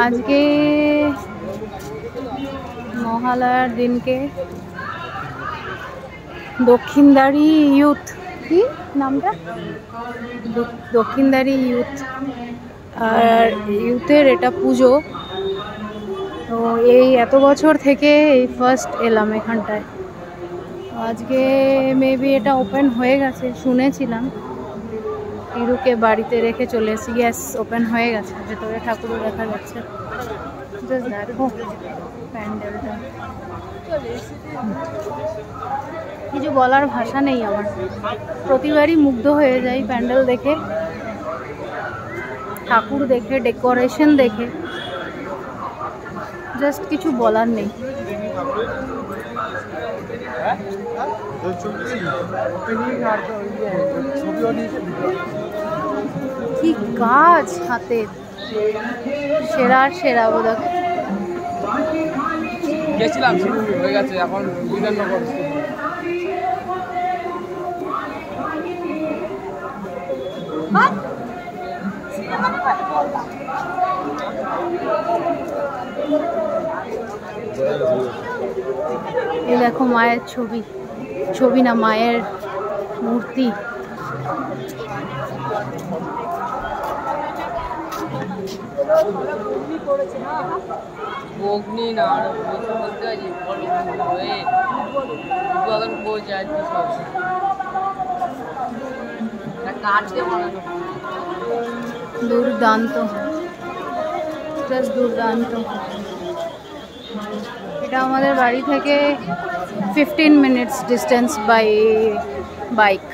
আজকে মহালয়ার দিনকে দক্ষিণদারি ইউথ, কি নামটা, দক্ষিণদারি ইউথ, আর ইউথের এটা পুজো। তো এই এত বছর থেকে এই ফার্স্ট এলাম এখানটায়। আজকে মেবি এটা ওপেন হয়ে গেছে শুনেছিলাম। ইরুকে বাড়িতে রেখে চলে এসেছি। গ্যাস ওপেন হয়ে গেছে, ভেতরে ঠাকুরও দেখা যাচ্ছে। জাস্ট দেখো প্যান্ডেলটা, কিছু বলার ভাষা নেই আমার। প্রতিবারই মুগ্ধ হয়ে যাই প্যান্ডেল দেখে, ঠাকুর দেখে, ডেকোরেশন দেখে, জাস্ট কিছু বলার নেই। কি কাজ হাতের, সেরা সেরা বোধহয়। গেছিলাম হয়ে গেছে, এখন বিধাননগর। এই দেখো মায়ের ছবি, ছবি না মায়ের মূর্তি। অগ্নি না দুর্দান্ত, জাস্ট দুর্দান্ত। এটা আমাদের বাড়ি থেকে 15 মিনিটস ডিস্টেন্স বাই বাইক।